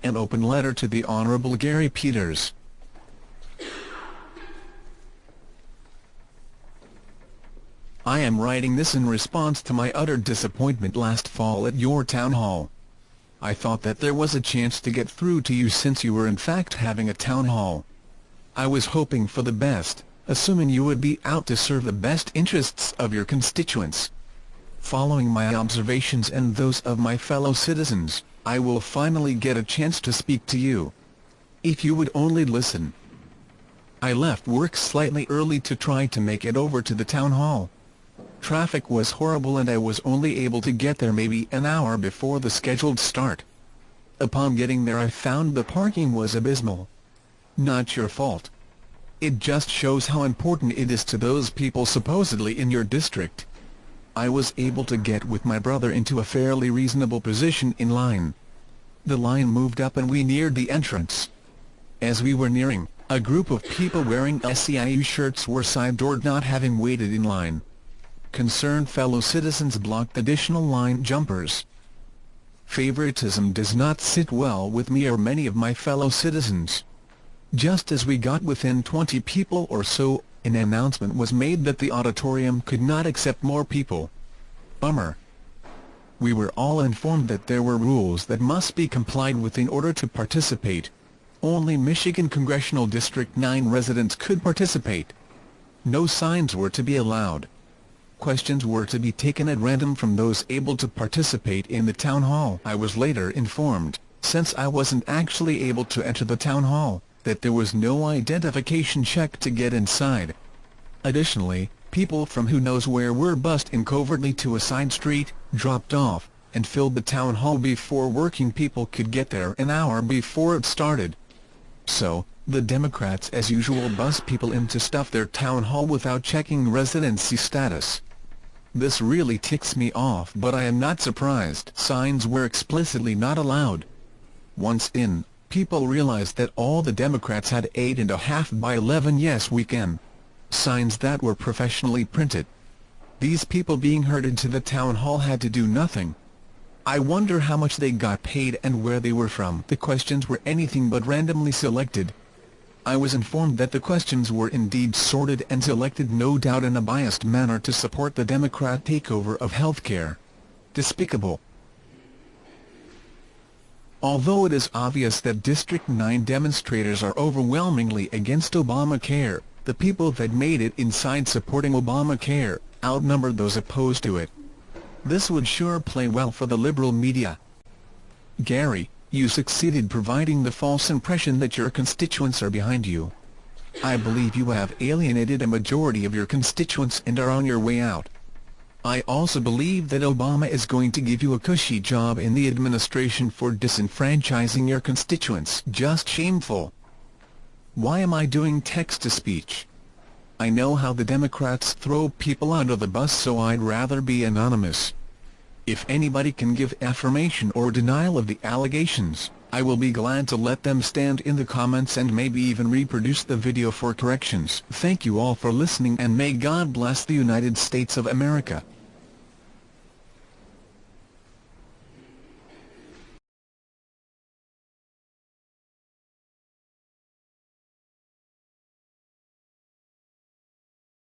An open letter to the Honorable Gary Peters. I am writing this in response to my utter disappointment last fall at your town hall. I thought that there was a chance to get through to you since you were in fact having a town hall. I was hoping for the best, assuming you would be out to serve the best interests of your constituents. Following my observations and those of my fellow citizens, I will finally get a chance to speak to you. If you would only listen. I left work slightly early to try to make it over to the town hall. Traffic was horrible and I was only able to get there maybe an hour before the scheduled start. Upon getting there I found the parking was abysmal. Not your fault. It just shows how important it is to those people supposedly in your district. I was able to get with my brother into a fairly reasonable position in line. The line moved up and we neared the entrance. As we were nearing, a group of people wearing SEIU shirts were side-doored, not having waited in line. Concerned fellow citizens blocked additional line jumpers. Favoritism does not sit well with me or many of my fellow citizens. Just as we got within 20 people or so, an announcement was made that the auditorium could not accept more people. Bummer. We were all informed that there were rules that must be complied with in order to participate. Only Michigan Congressional District 9 residents could participate. No signs were to be allowed. Questions were to be taken at random from those able to participate in the town hall. I was later informed, since I wasn't actually able to enter the town hall, that there was no identification check to get inside. Additionally, people from who knows where were bussed in covertly to a side street, dropped off, and filled the town hall before working people could get there an hour before it started. So, the Democrats as usual bus people in to stuff their town hall without checking residency status. This really ticks me off, but I am not surprised. Signs were explicitly not allowed. Once in, people realized that all the Democrats had 8.5 by 11 "Yes we can" signs that were professionally printed. These people being herded to the town hall had to do nothing. I wonder how much they got paid and where they were from. The questions were anything but randomly selected. I was informed that the questions were indeed sorted and selected, no doubt in a biased manner, to support the Democrat takeover of healthcare. Despicable. Although it is obvious that District 9 demonstrators are overwhelmingly against Obamacare, the people that made it inside supporting Obamacare outnumbered those opposed to it. This would sure play well for the liberal media. Gary, you succeeded providing the false impression that your constituents are behind you. I believe you have alienated a majority of your constituents and are on your way out. I also believe that Obama is going to give you a cushy job in the administration for disenfranchising your constituents. Just shameful. Why am I doing text-to-speech? I know how the Democrats throw people under the bus, so I'd rather be anonymous. If anybody can give affirmation or denial of the allegations, I will be glad to let them stand in the comments and maybe even reproduce the video for corrections. Thank you all for listening, and may God bless the United States of America.